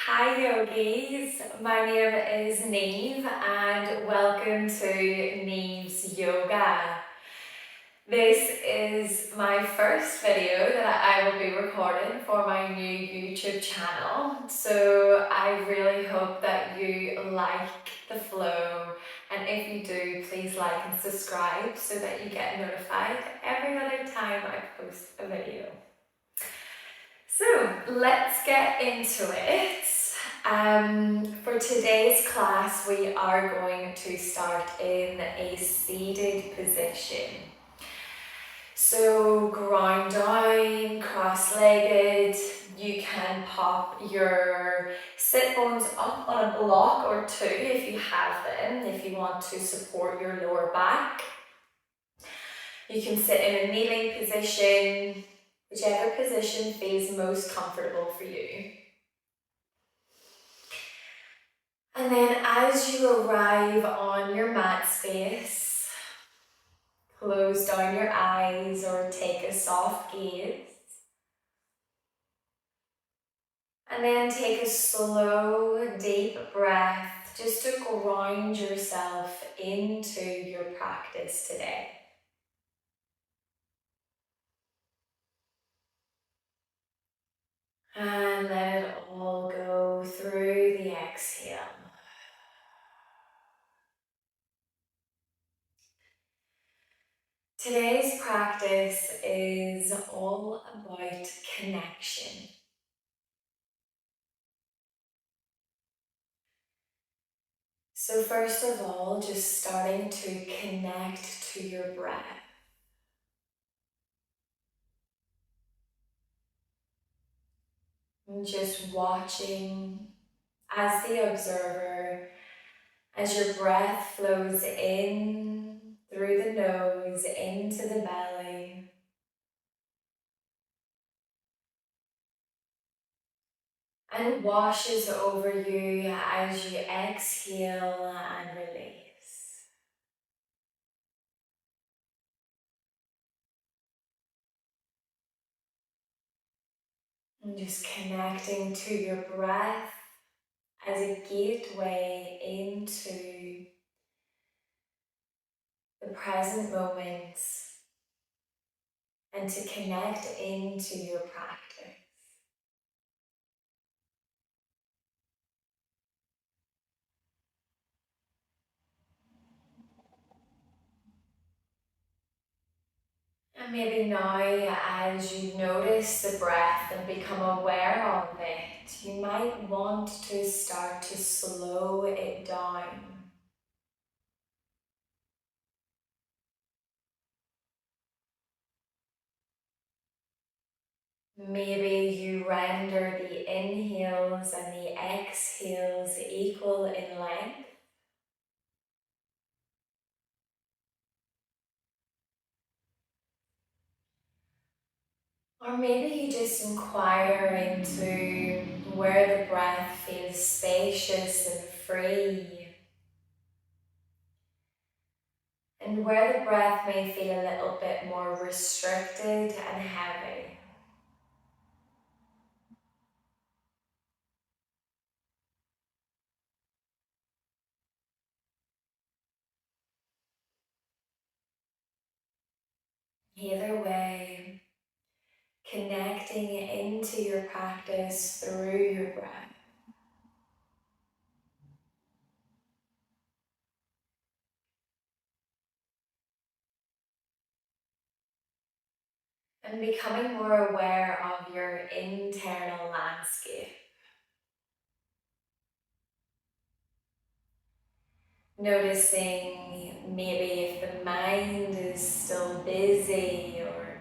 Hi yogis, my name is Niamh and welcome to Niamh's Yoga. This is my first video that I will be recording for my new YouTube channel, so I really hope that you like the flow, and if you do, please like and subscribe so that you get notified every other time I post a video. So let's get into it. For today's class, we are going to start in a seated position. So ground down, cross-legged. You can pop your sit bones up on a block or two if you have them, if you want to support your lower back. You can sit in a kneeling position, whichever position feels most comfortable for you. And then as you arrive on your mat space, close down your eyes or take a soft gaze. And then take a slow, deep breath just to ground yourself into your practice today. And let it all go through the exhale. Today's practice is all about connection. So first of all, just starting to connect to your breath. And just watching as the observer, as your breath flows in through the nose, into the belly. And washes over you as you exhale and release. And just connecting to your breath as a gateway into the present moment and to connect into your practice. And maybe now, as you notice the breath and become aware of it, you might want to start to slow it down. Maybe you render the inhales and the exhales equal in length. Or maybe you just inquire into where the breath feels spacious and free, and where the breath may feel a little bit more restricted and heavy. Either way, connecting into your practice through your breath. And becoming more aware of your internal landscape. Noticing maybe if the mind is still busy or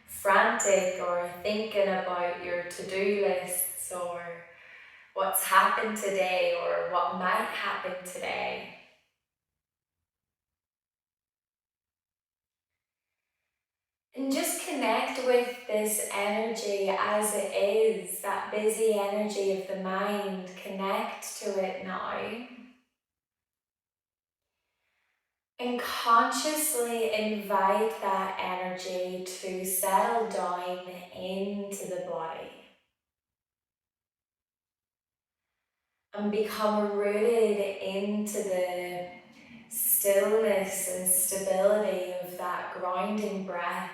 frantic or thinking about your to-do lists or what's happened today or what might happen today. And just connect with this energy as it is, that busy energy of the mind. Connect to it now. And consciously invite that energy to settle down into the body. and become rooted into the stillness and stability of that grounding breath.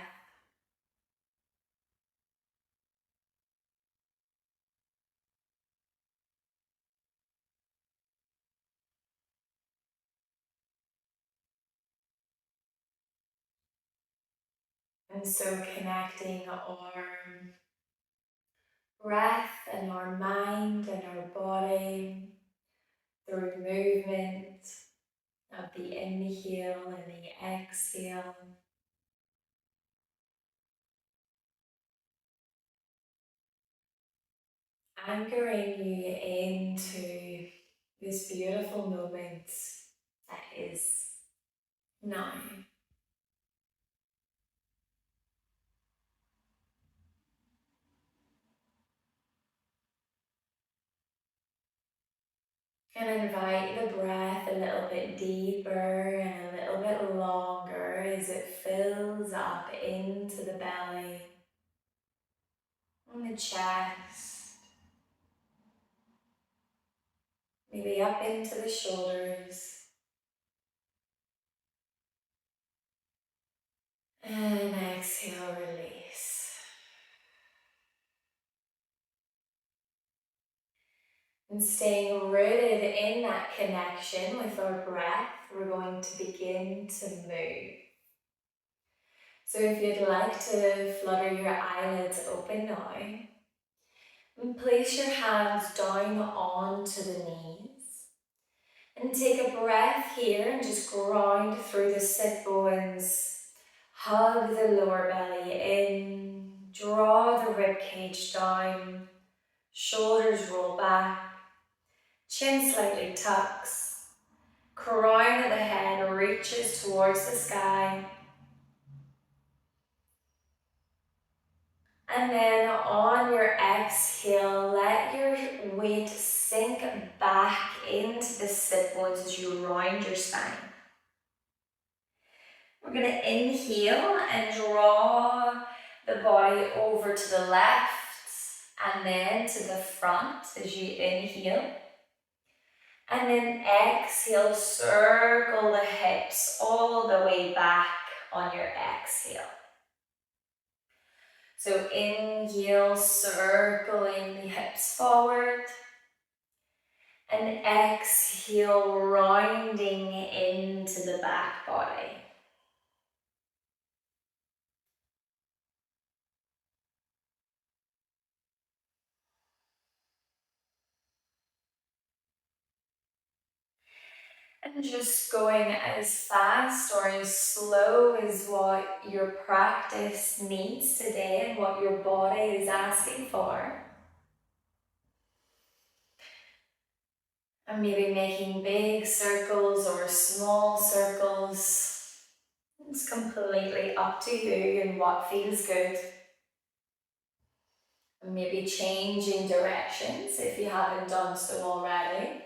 And so connecting our breath and our mind and our body through movement of the inhale and the exhale. Anchoring you into this beautiful moment that is now. And invite the breath a little bit deeper and a little bit longer as it fills up into the belly and the chest, maybe up into the shoulders. And exhale, release. And staying rooted in that connection with our breath, we're going to begin to move. So if you'd like to flutter your eyelids open now, and place your hands down onto the knees. And take a breath here and just ground through the sit bones. Hug the lower belly in. Draw the rib cage down. Shoulders roll back. Chin slightly tucks. Crown of the head reaches towards the sky. And then on your exhale, let your weight sink back into the sit bones as you round your spine. We're going to inhale and draw the body over to the left and then to the front as you inhale. And then exhale, circle the hips all the way back on your exhale. So inhale, circling the hips forward. And exhale, rounding into the back body. And just going as fast or as slow as what your practice needs today and what your body is asking for. And maybe making big circles or small circles. It's completely up to you and what feels good. And maybe changing directions if you haven't done so already.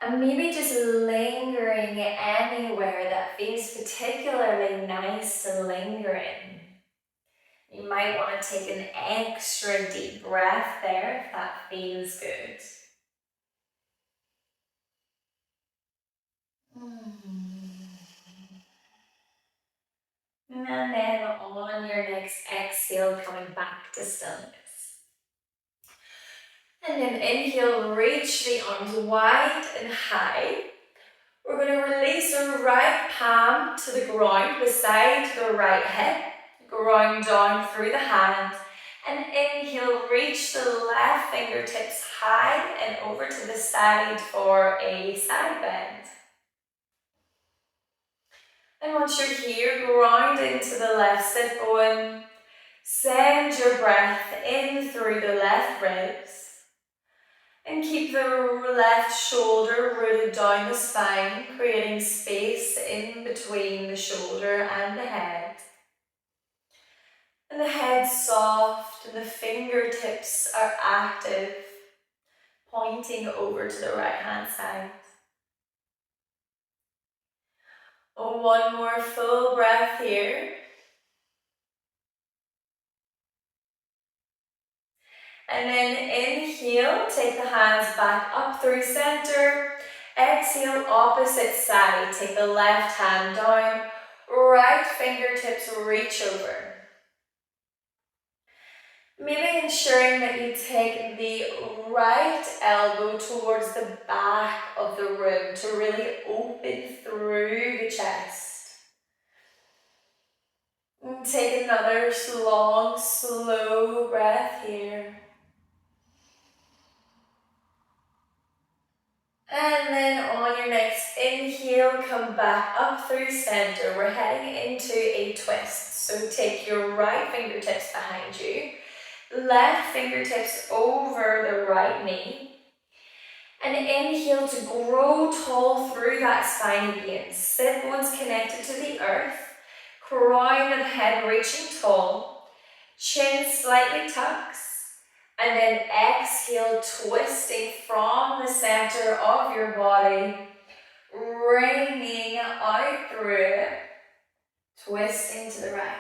And maybe just lingering anywhere that feels particularly nice to linger in. You might want to take an extra deep breath there if that feels good. And then on your next exhale, coming back to stillness. And then inhale, reach the arms wide and high. We're going to release the right palm to the ground beside the right hip. Ground down through the hand. And inhale, reach the left fingertips high and over to the side for a side bend. And once you're here, ground into the left sit bone. Send your breath in through the left ribs. And keep the left shoulder rooted down the spine, creating space in between the shoulder and the head. And the head soft and the fingertips are active, pointing over to the right hand side. One more full breath here. And then inhale, take the hands back up through center. Exhale, opposite side. Take the left hand down. Right fingertips reach over. Maybe ensuring that you take the right elbow towards the back of the room to really open through the chest. And take another long, slow breath here. And then on your next inhale, come back up through center. We're heading into a twist. So take your right fingertips behind you. Left fingertips over the right knee. And inhale to grow tall through that spine again. Sit bones connected to the earth. Crown of the head reaching tall. Chin slightly tucks. And then exhale, twisting from the center of your body. Raining out through it. Twisting to the right.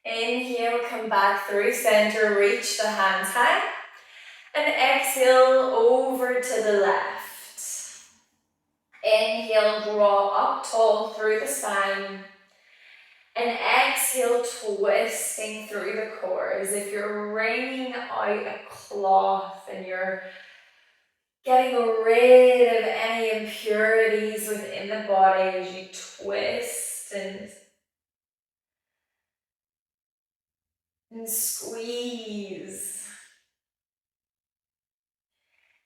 Inhale, come back through center, reach the hands high. And exhale over to the left. Inhale, draw up tall through the spine. And exhale, twisting through the core as if you're wringing out a cloth and you're getting rid of any impurities within the body as you twist and squeeze.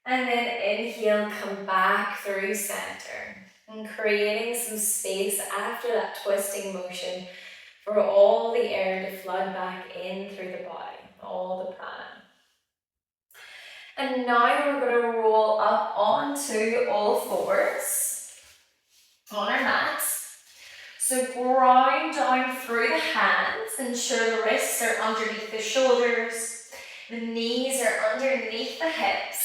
And then inhale, come back through center. And creating some space after that twisting motion for all the air to flood back in through the body, all the prana. And now we're going to roll up onto all fours on our mats. So ground down through the hands, ensure the wrists are underneath the shoulders, the knees are underneath the hips.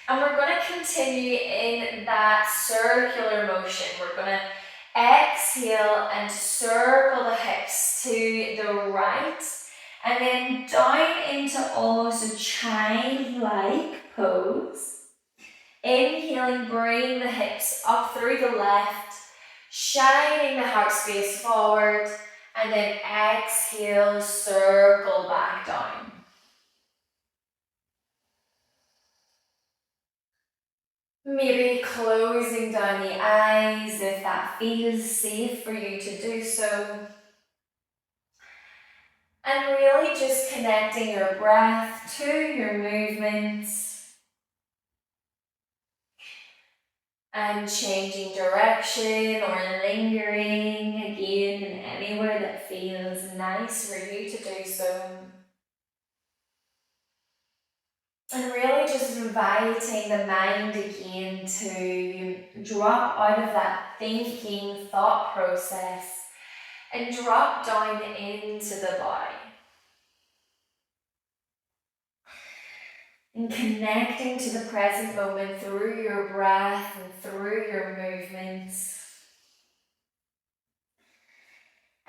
And we're going to continue in that circular motion. We're going to exhale and circle the hips to the right. And then down into almost a childlike pose. Inhaling, bring the hips up through the left. Shining the heart space forward. And then exhale, circle back down. Maybe closing down the eyes if that feels safe for you to do so. And really just connecting your breath to your movements. And changing direction or lingering again in anywhere that feels nice for you to do so. And really just inviting the mind again to drop out of that thinking thought process and drop down into the body. And connecting to the present moment through your breath and through your movements.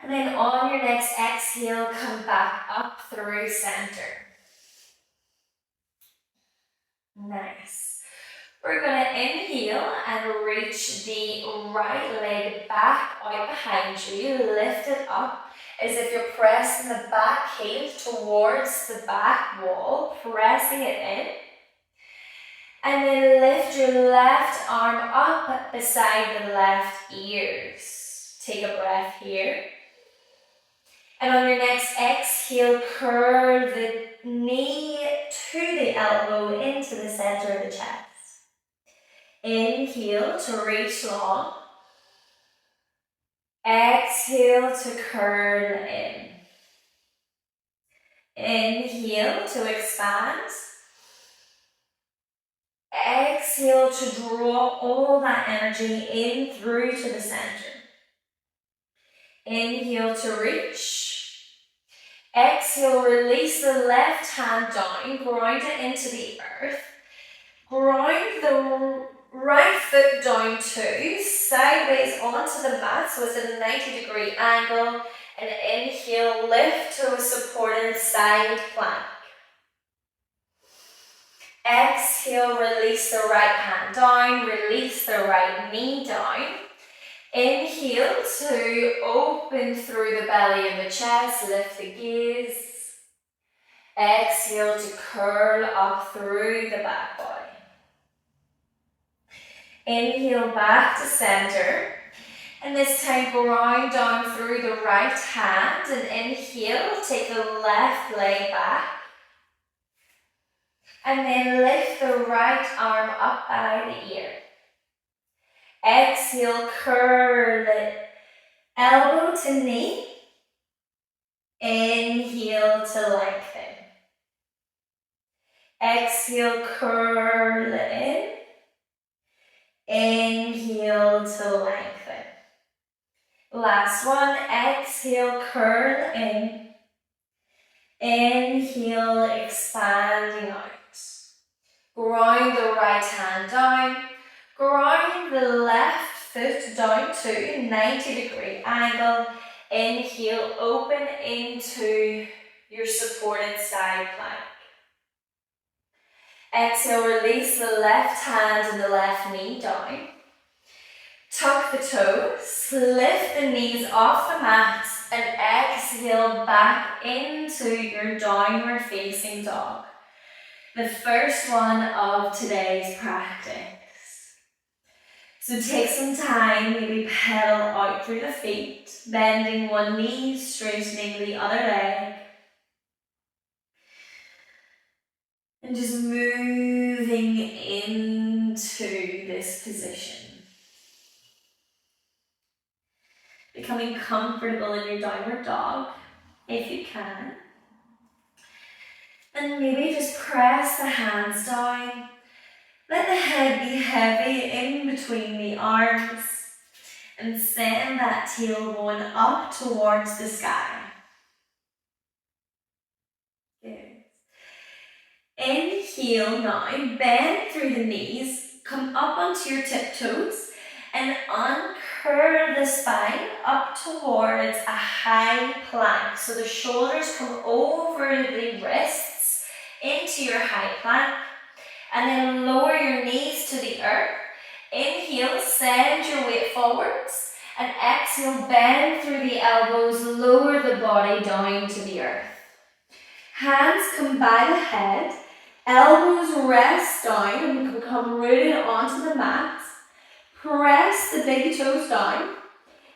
And then on your next exhale, come back up through center. Nice. We're going to inhale and reach the right leg back out behind you. Lift it up as if you're pressing the back heel towards the back wall, pressing it in. And then lift your left arm up beside the left ears. Take a breath here. And on your next exhale, curl the knee to the elbow into the center of the chest. Inhale to reach long. Exhale to curl in. Inhale to expand. Exhale to draw all that energy in through to the center. Inhale to reach. Exhale, release the left hand down, ground it into the earth. Ground the right foot down too, sideways onto the mat, so it's at a 90-degree angle. And inhale, lift to a supported side plank. Exhale, release the right hand down, release the right knee down. Inhale to open through the belly and the chest, lift the gaze. Exhale to curl up through the back body. Inhale back to center. And this time ground down through the right hand. And inhale, take the left leg back. And then lift the right arm up by the ear. Exhale, curl it. Elbow to knee. Inhale to lengthen. Exhale, curl it in. Inhale to lengthen. Last one, exhale, curl in. Inhale, expanding out. Ground the right hand down. Ground the left foot down to 90-degree angle. Inhale, open into your supported side plank. Exhale, release the left hand and the left knee down. Tuck the toes, lift the knees off the mat, and exhale back into your downward facing dog. The first one of today's practice. So take some time, maybe pedal out through the feet, bending one knee, straightening the other leg. And just moving into this position. Becoming comfortable in your downward dog, if you can. And maybe just press the hands down. Let the head be heavy in between the arms. And send that tailbone up towards the sky. Good. Inhale now, bend through the knees, come up onto your tiptoes, and uncurl the spine up towards a high plank. So the shoulders come over the wrists into your high plank, and then lower your knees to the earth. Inhale, send your weight forwards, and exhale, bend through the elbows, lower the body down to the earth. Hands come by the head, elbows rest down and become rooted onto the mat. Press the big toes down.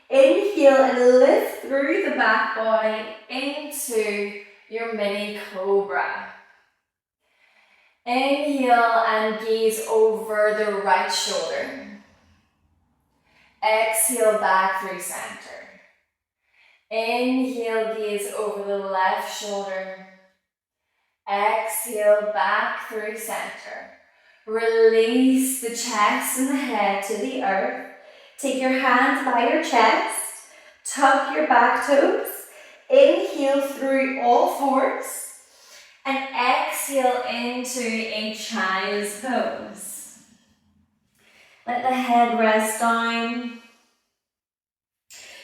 Inhale and lift through the back body into your mini cobra. Inhale and gaze over the right shoulder. Exhale back through center. Inhale, gaze over the left shoulder. Exhale back through center. Release the chest and the head to the earth. Take your hands by your chest. Tuck your back toes. Inhale through all fours. And exhale into a child's pose. Let the head rest down.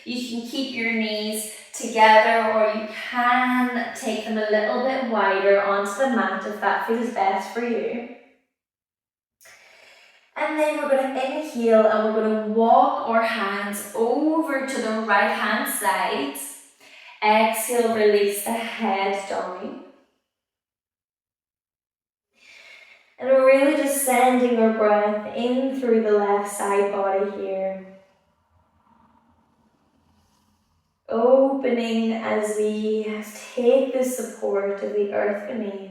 You can keep your knees together, or you can take them a little bit wider onto the mat if that feels best for you. And then we're going to inhale and we're going to walk our hands over to the right hand side. Exhale, release the head down. And we're really just sending our breath in through the left side body here. Opening as we take the support of the earth beneath.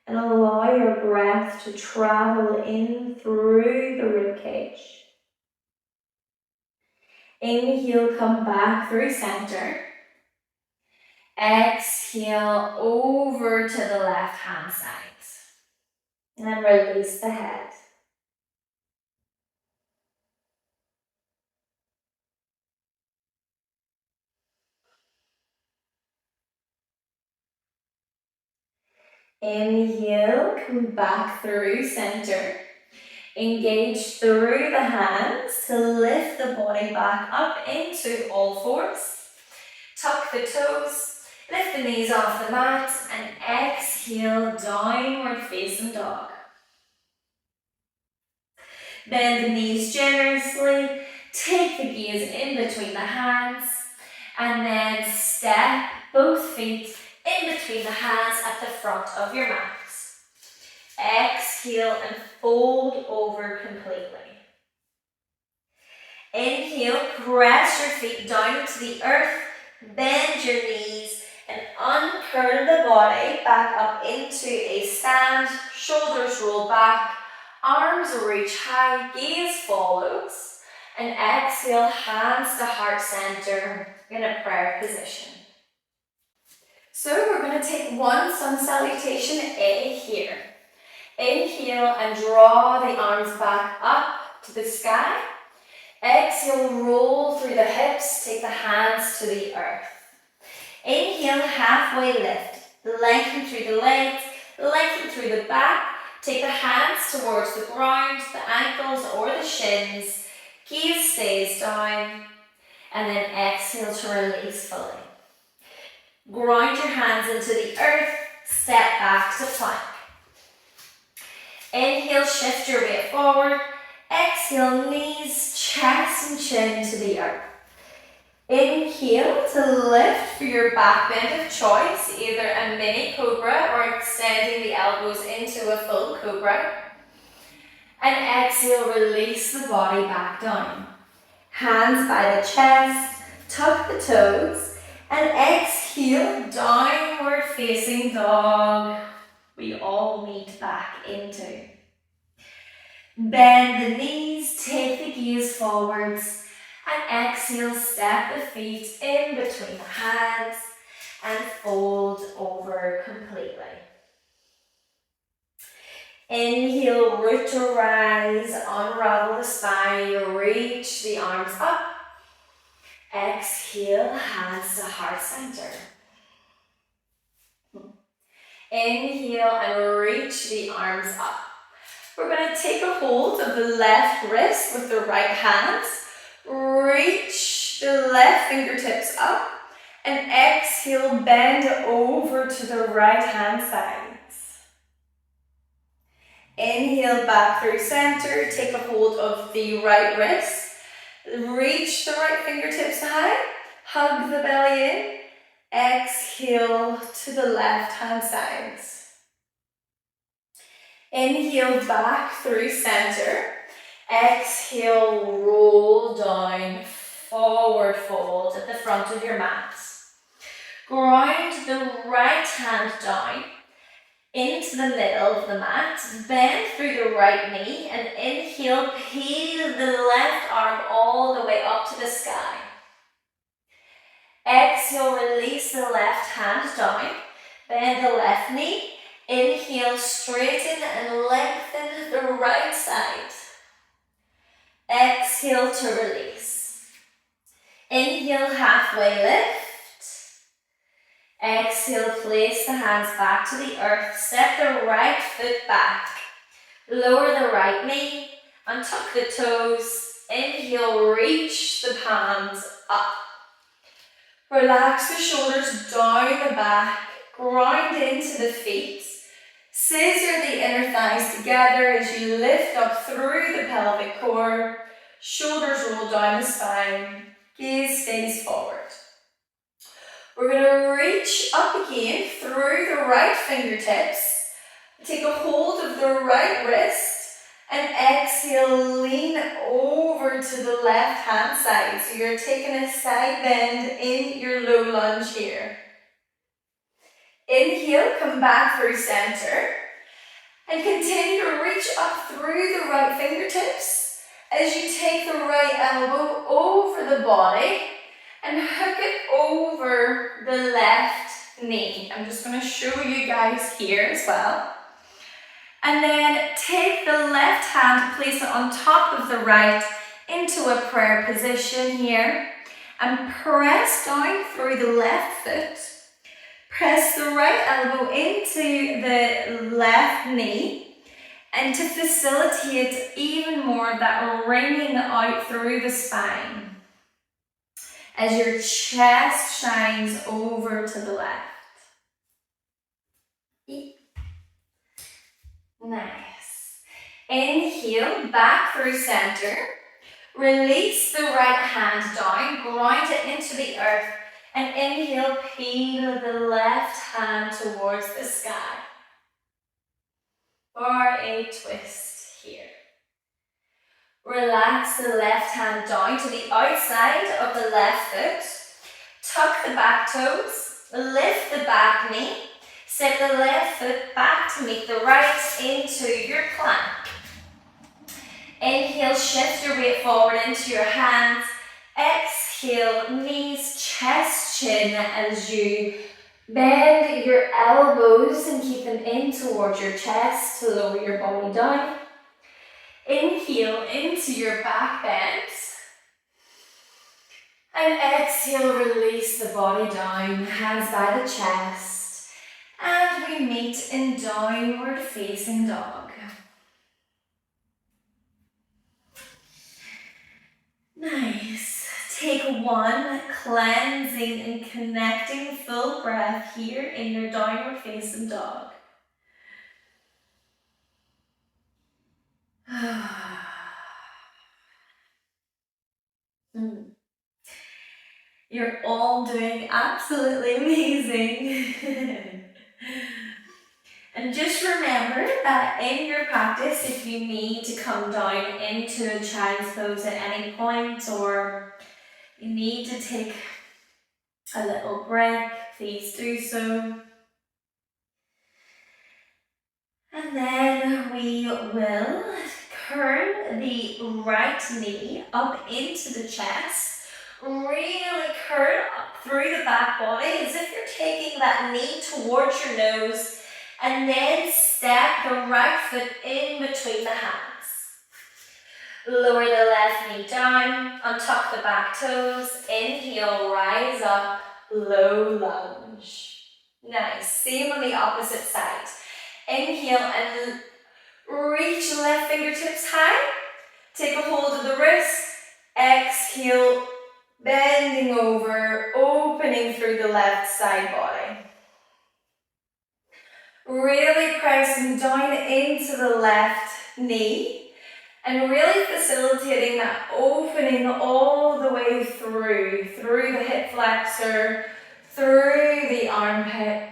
And allow your breath to travel in through the ribcage. Inhale, come back through center. Exhale over to the left hand side. And then release the head. Inhale, come back through center. Engage through the hands to lift the body back up into all fours. Tuck the toes, lift the knees off the mat, and exhale, downward facing dog. Bend the knees generously, take the gaze in between the hands, and then step both feet in between the hands at the front of your mat. Exhale and fold over completely. Inhale, press your feet down to the earth, bend your knees, and uncurl the body back up into a stand, shoulders roll back, arms reach high, gaze follows, and exhale, hands to heart center in a prayer position. So we're going to take one sun salutation A here. Inhale and draw the arms back up to the sky. Exhale, roll through the hips, take the hands to the earth. Inhale, halfway lift. Lengthen through the legs, lengthen through the back. Take the hands towards the ground, the ankles or the shins. Gaze stays down. And then exhale to release fully. Ground your hands into the earth, step back to plank. Inhale, shift your weight forward. Exhale, knees, chest and chin to the earth. Inhale to lift for your back bend of choice, either a mini cobra or extending the elbows into a full cobra. And exhale, release the body back down. Hands by the chest, tuck the toes, and exhale, downward facing dog. We all meet back into. Bend the knees, take the gaze forwards, and exhale, step the feet in between the hands and fold over completely. Inhale, root to rise, unravel the spine, reach the arms up. Exhale, hands to heart center. Inhale and reach the arms up. We're going to take a hold of the left wrist with the right hand. Reach the left fingertips up and exhale, bend over to the right hand sides. Inhale back through center, take a hold of the right wrist. Reach the right fingertips high, hug the belly in. Exhale to the left hand sides. Inhale back through center. Exhale, roll down, forward fold at the front of your mat. Ground the right hand down into the middle of the mat. Bend through the right knee and inhale, peel the left arm all the way up to the sky. Exhale, release the left hand down. Bend the left knee. Inhale, straighten and lengthen the right side. Exhale to release. Inhale, halfway lift. Exhale, place the hands back to the earth. Step the right foot back. Lower the right knee and tuck the toes. Inhale, reach the palms up. Relax the shoulders down the back. Ground into the feet. Scissor the inner thighs together as you lift up through the pelvic core. Shoulders roll down the spine. Gaze stays forward. We're going to reach up again through the right fingertips. Take a hold of the right wrist and exhale, lean over to the left hand side. So you're taking a side bend in your low lunge here. Inhale, come back through center and continue to reach up through the right fingertips as you take the right elbow over the body and hook it over the left knee. I'm just going to show you guys here as well. And then take the left hand, place it on top of the right into a prayer position here and press down through the left foot. Press the right elbow into the left knee, and to facilitate even more of that ringing out through the spine as your chest shines over to the left. Nice. Inhale, back through center. Release the right hand down, ground it into the earth, and inhale, peel the left hand towards the sky for a twist here. Relax the left hand down to the outside of the left foot. Tuck the back toes, lift the back knee, step the left foot back to meet the right into your plank. Inhale, shift your weight forward into your hands. Exhale, knees, chest, chin as you bend your elbows and keep them in towards your chest to lower your body down. Inhale into your back bend. And exhale, release the body down, hands by the chest. And we meet in downward facing dog. Nice. Take one cleansing and connecting full breath here in your downward facing dog. You're all doing absolutely amazing. And just remember that in your practice, if you need to come down into a child's pose at any point, or you need to take a little break, please do so. And then we will curl the right knee up into the chest. Really curl up through the back body as if you're taking that knee towards your nose, and then step the right foot in between the hands. Lower the left knee down, untuck the back toes, inhale, rise up, low lunge. Nice, same on the opposite side. Inhale and reach left fingertips high, take a hold of the wrist, exhale, bending over, opening through the left side body. Really pressing down into the left knee and really facilitating that opening all the way through the hip flexor, through the armpit,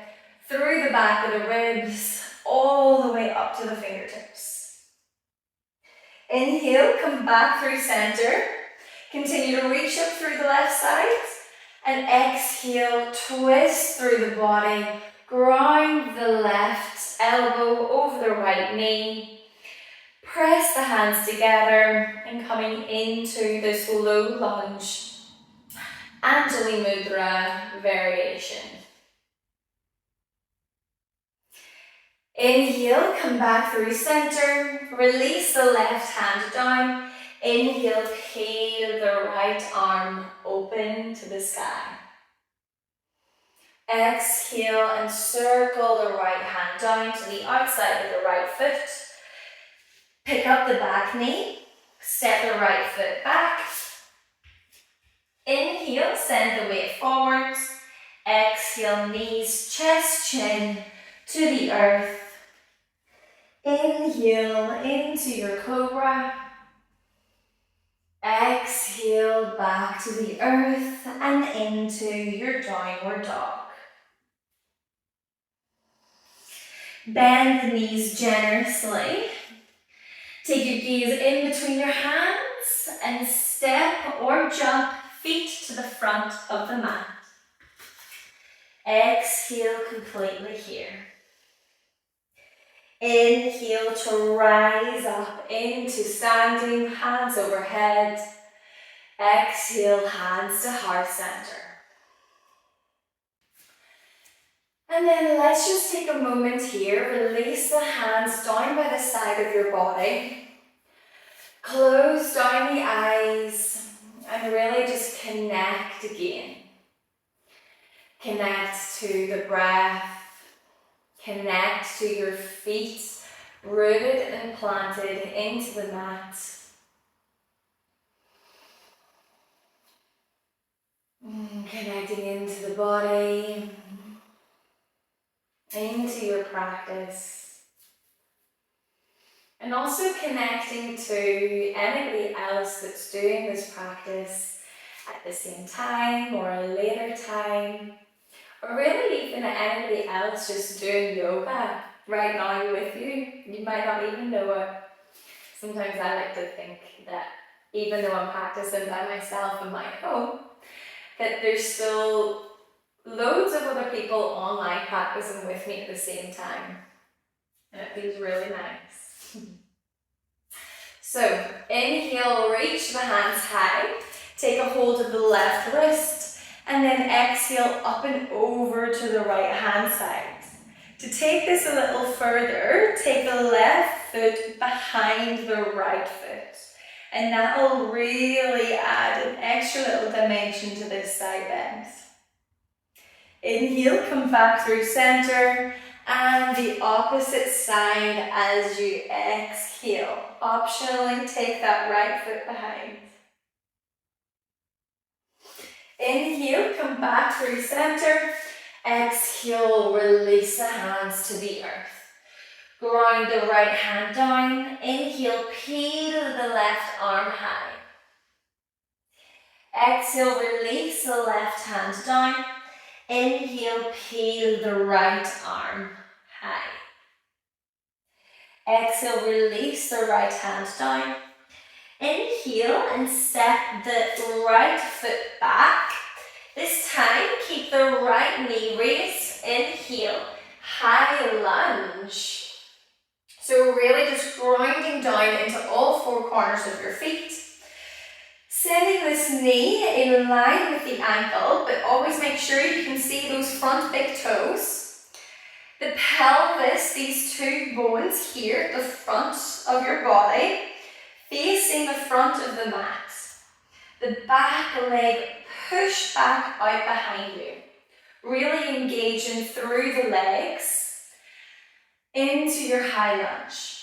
through the back of the ribs, all the way up to the fingertips. Inhale, come back through center. Continue to reach up through the left side, and exhale, twist through the body, ground the left elbow over the right knee, press the hands together, and coming into this low lunge, Anjali Mudra variation. Inhale, come back through center, release the left hand down. Inhale, peel the right arm open to the sky. Exhale and circle the right hand down to the outside of the right foot. Pick up the back knee, step the right foot back. Inhale, send the weight forwards. Exhale, knees, chest, chin to the earth. Inhale into your cobra. Exhale back to the earth and into your downward dog. Bend the knees generously. Take your gaze in between your hands and step or jump feet to the front of the mat. Exhale completely here. Inhale to rise up into standing, hands overhead. Exhale, hands to heart center. And then let's just take a moment here, release the hands down by the side of your body. Close down the eyes and really just connect again. Connect to the breath. Connect to your feet, rooted and planted into the mat. Connecting into the body, into your practice. And also connecting to anybody else that's doing this practice at the same time or a later time. Or really even anybody else just doing yoga right now with you. You might not even know it. Sometimes I like to think that even though I'm practicing by myself in my home, that there's still loads of other people online practicing with me at the same time. And it feels really nice. So, inhale, reach the hands high. Take a hold of the left wrist. And then exhale up and over to the right hand side. To take this a little further, take the left foot behind the right foot. And that will really add an extra little dimension to this side bend. Inhale, come back through center, and the opposite side as you exhale. Optionally, take that right foot behind. Inhale, come back through center. Exhale, release the hands to the earth. Ground the right hand down. Inhale, peel the left arm high. Exhale, release the left hand down. Inhale, peel the right arm high. Exhale, release the right hand down. Inhale and step the right foot back. This time, keep the right knee raised. Inhale, high lunge. So really just grounding down into all four corners of your feet. Sending this knee in line with the ankle, but always make sure you can see those front big toes. The pelvis, these two bones here at the front of your body, facing the front of the mat. The back leg push back out behind you. Really engaging through the legs into your high lunge.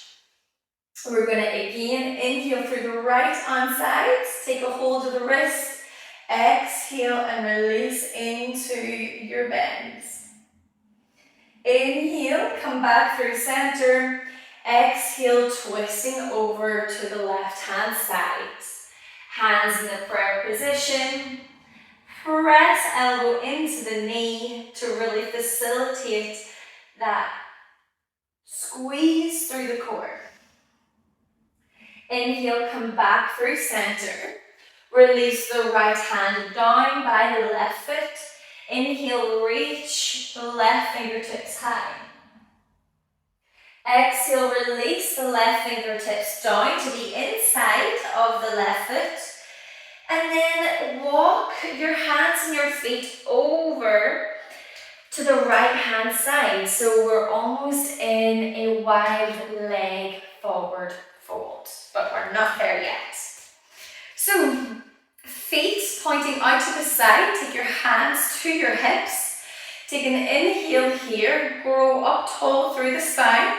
We're going to again inhale through the right arm sides. Take a hold of the wrist. Exhale and release into your bends. Inhale, come back through center. Exhale, twisting over to the left hand side. Hands in the prayer position. Press elbow into the knee to really facilitate that squeeze through the core. Inhale, come back through center. Release the right hand down by the left foot. Inhale, reach the left fingertips high. Exhale, release the left fingertips down to the inside of the left foot. And then walk your hands and your feet over to the right hand side. So we're almost in a wide leg forward fold, but we're not there yet. So feet pointing out to the side, take your hands to your hips. Take an inhale here, grow up tall through the spine.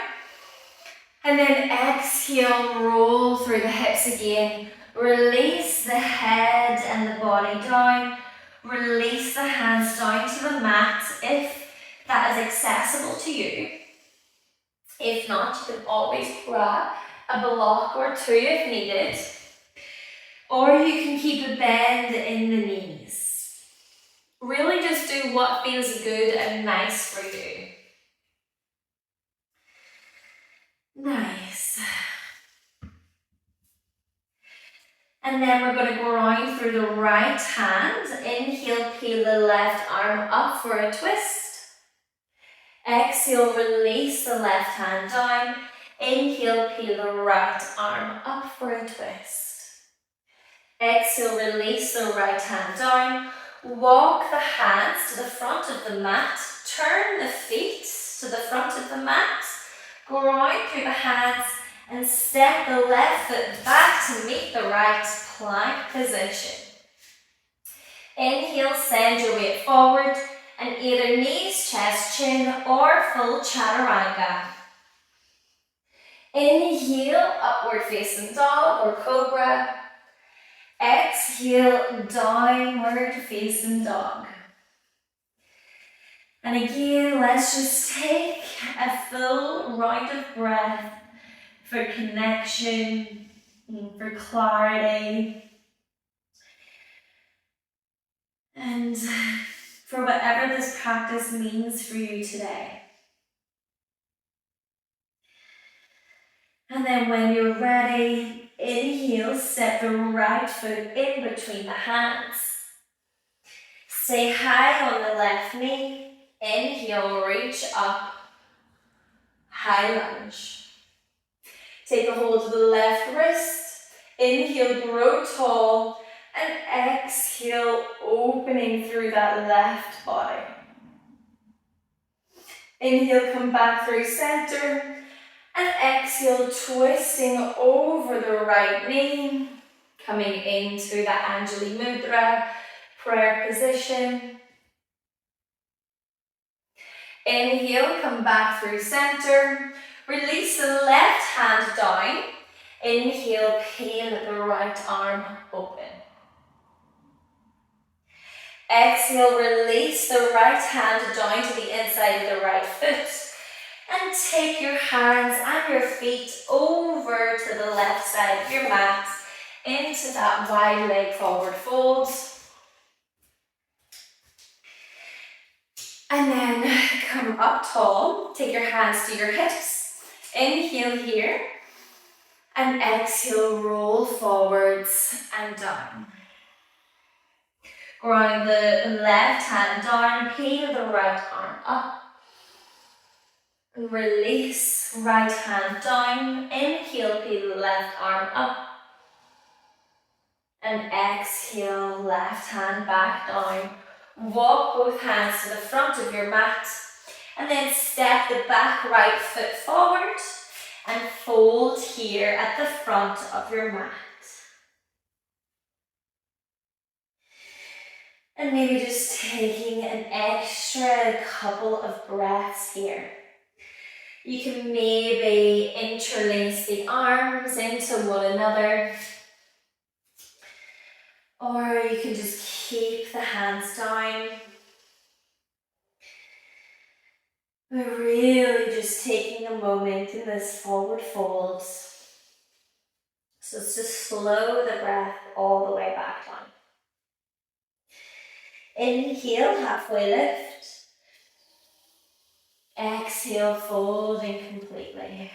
And then exhale, roll through the hips again. Release the head and the body down. Release the hands down to the mat if that is accessible to you. If not, you can always grab a block or two if needed. Or you can keep a bend in the knees. Really just do what feels good and nice for you. Nice. And then we're going to ground through the right hand. Inhale, peel the left arm up for a twist. Exhale, release the left hand down. Inhale, peel the right arm up for a twist. Exhale, release the right hand down. Walk the hands to the front of the mat. Turn the feet to the front of the mat. Ground through the hands and step the left foot back to meet the right plank position. Inhale, send your weight forward. And either knees, chest, chin, or full chaturanga. Inhale, upward facing dog or cobra. Exhale, downward facing dog. And again, let's just take a full round of breath for connection, for clarity, and for whatever this practice means for you today. And then when you're ready, inhale, step the right foot in between the hands. Stay high on the left knee. Inhale, reach up, high lunge. Take a hold of the left wrist. Inhale, grow tall. And exhale, opening through that left body. Inhale, come back through center. And exhale, twisting over the right knee. Coming into the Anjali Mudra, prayer position. Inhale, come back through center. Release the left hand down. Inhale, peel the right arm open. Exhale, release the right hand down to the inside of the right foot. And take your hands and your feet over to the left side of your mat into that wide leg forward fold. And then come up tall. Take your hands to your hips. Inhale here. And exhale, roll forwards and down. Ground the left hand down, peel the right arm up. Release, right hand down. Inhale, peel the left arm up. And exhale, left hand back down. Walk both hands to the front of your mat. And then step the back right foot forward. And fold here at the front of your mat. And maybe just taking an extra couple of breaths here. You can maybe interlace the arms into one another. Or you can just keep the hands down. We're really just taking a moment in this forward fold. So it's just slow the breath all the way back down. Inhale, halfway lift. Exhale, folding completely.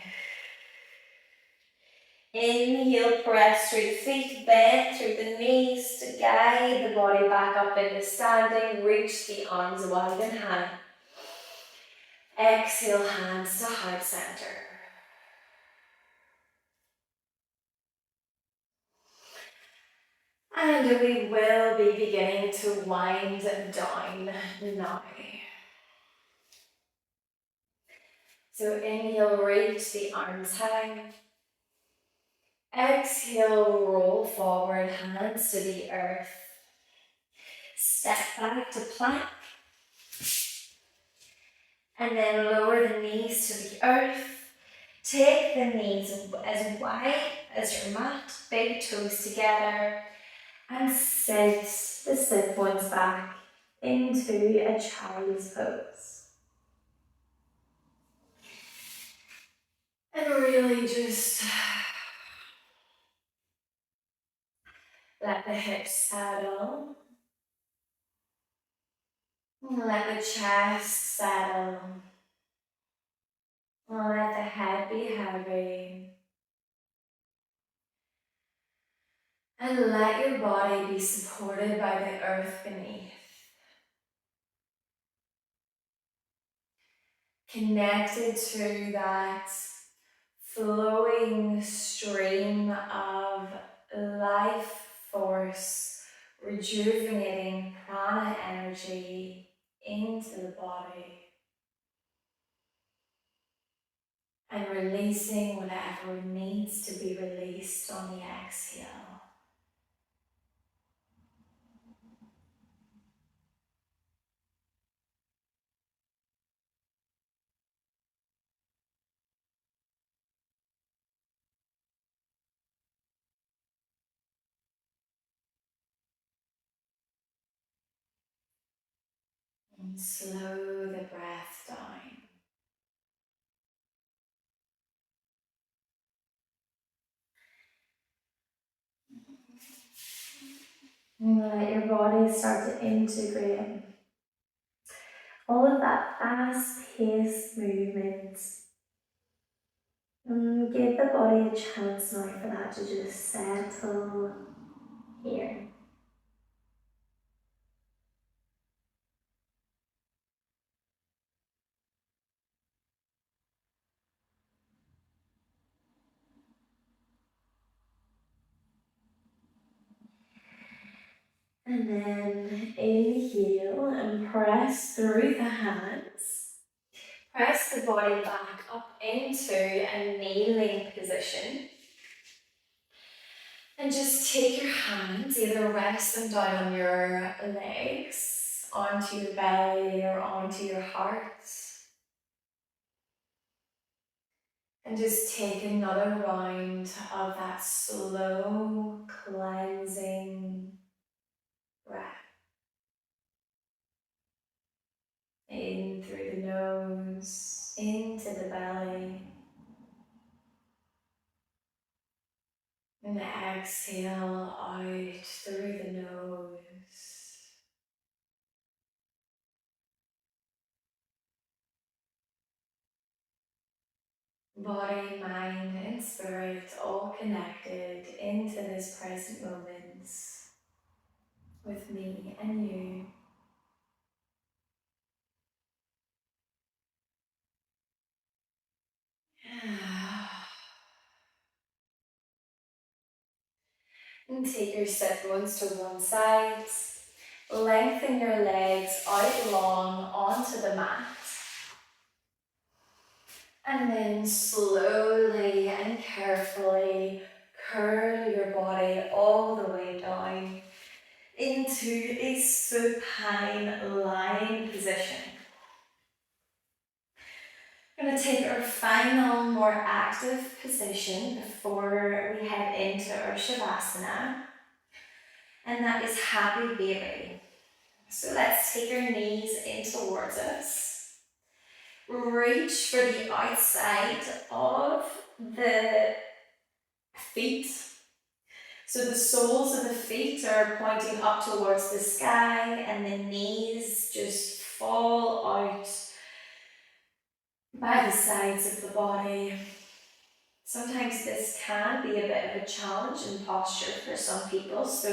Inhale, press through the feet, bend through the knees to guide the body back up into standing. Reach the arms wide and high. Exhale, hands to heart center. And we will be beginning to wind down now. So inhale, reach the arms high. Exhale, roll forward, hands to the earth. Step back to plank. And then lower the knees to the earth. Take the knees as wide as your mat, big toes together. And sit the sit bones back into a child's pose. And really just let the hips settle. Let the chest settle. Let the head be heavy. And let your body be supported by the earth beneath. Connected to that flowing stream of life force, rejuvenating prana energy into the body. And releasing whatever needs to be released on the exhale. And slow the breath down. And let your body start to integrate all of that fast-paced movement. And give the body a chance now for that to just settle here. And then inhale and press through the hands. Press the body back up into a kneeling position. And just take your hands, either rest them down on your legs, onto your belly or onto your heart. And just take another round of that slow cleansing breath. In through the nose, into the belly. And exhale out through the nose. Body, mind, and spirit all connected into this present moment with me and you. And take your sit bones to one side. Lengthen your legs out long onto the mat. And then slowly and carefully curl your body all the way down into a supine lying position. We're going to take our final, more active position before we head into our Shavasana, and that is Happy Baby. So let's take our knees in towards us. Reach for the outside of the feet. So the soles of the feet are pointing up towards the sky and the knees just fall out by the sides of the body. Sometimes this can be a bit of a challenge in posture for some people. So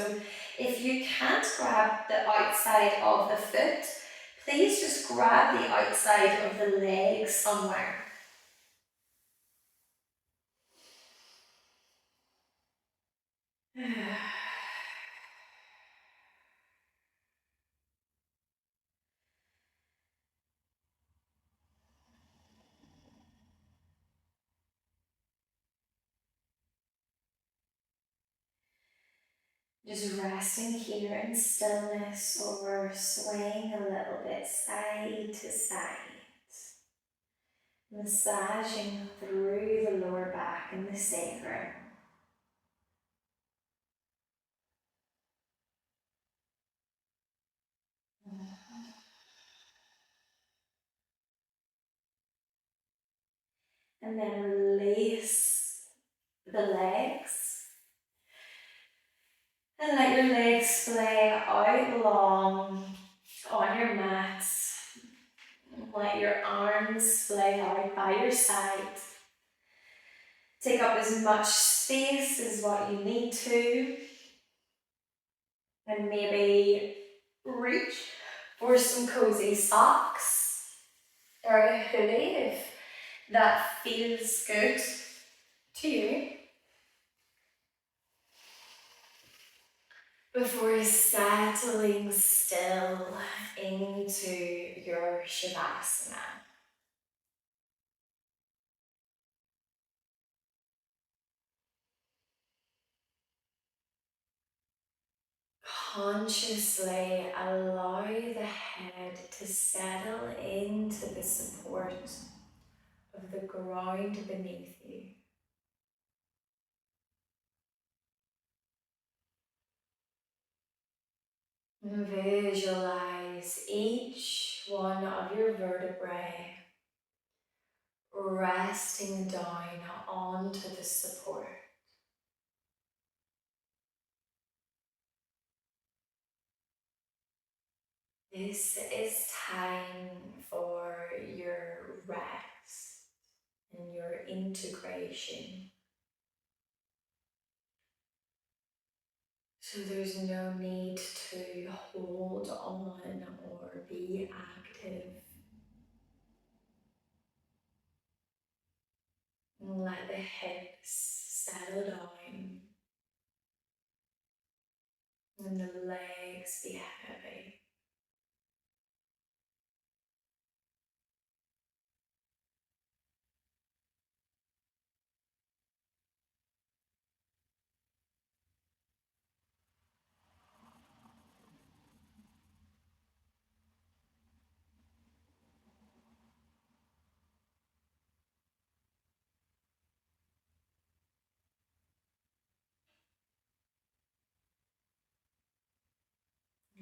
if you can't grab the outside of the foot, please just grab the outside of the leg somewhere. Just resting here in stillness or swaying a little bit side to side. Massaging through the lower back and the sacrum. And then release the legs. And let your legs splay out long on your mat. Let your arms splay out by your side. Take up as much space as what you need to. And maybe reach for some cozy socks or a hoodie if that feels good to you. Before settling still into your Shavasana. Consciously allow the head to settle into the support of the ground beneath you. Visualize each one of your vertebrae resting down onto the support. This is time for your rest and your integration. So there's no need to hold on or be active. And let the hips settle down and the legs be heavy.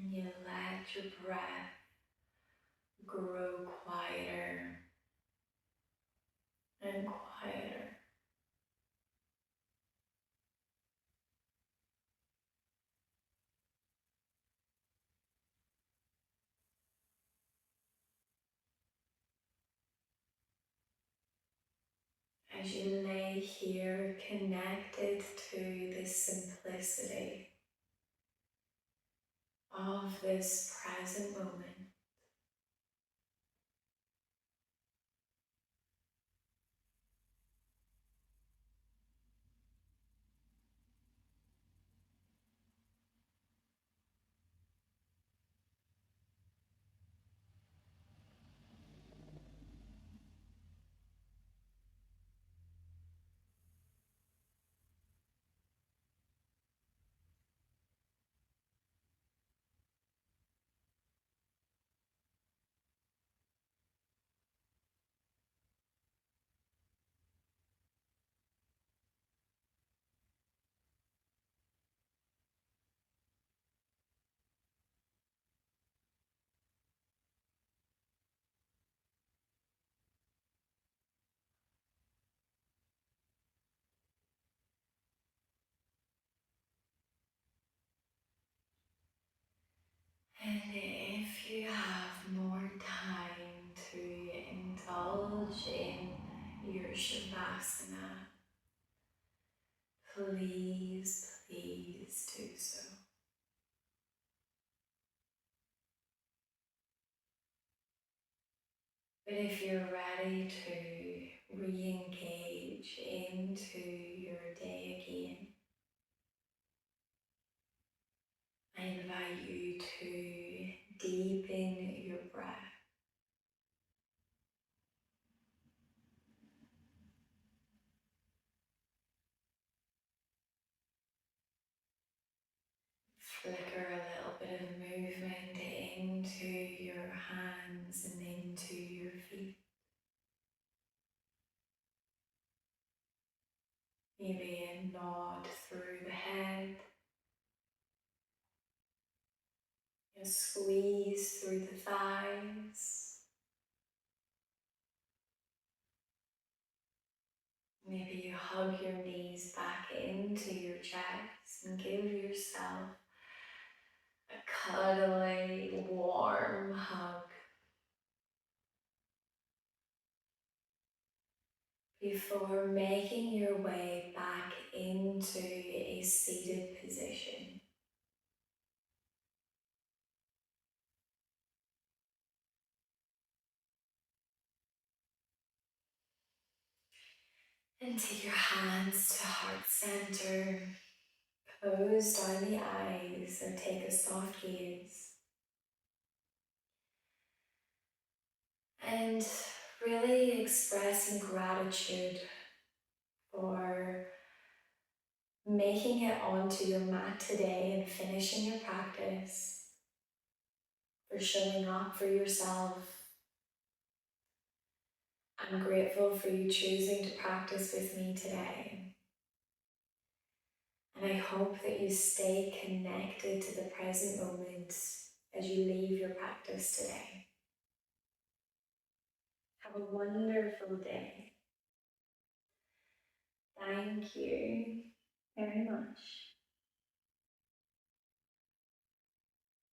And you let your breath grow quieter and quieter. As you lay here connected to this simplicity of this present moment. And if you have more time to indulge in your Shavasana, please do so. But if you're ready to re-engage into your day again, I invite you to deepen your breath. Flicker a little bit of movement into your hands and into your feet. Maybe a nod through the head, a squeeze through the thighs. Maybe you hug your knees back into your chest and give yourself a cuddly, warm hug before making your way back into a seated position. And take your hands to heart center. Close down the eyes or take a soft gaze. And really expressing gratitude for making it onto your mat today and finishing your practice, for showing up for yourself. I'm grateful for you choosing to practice with me today. And I hope that you stay connected to the present moment as you leave your practice today. Have a wonderful day. Thank you very much.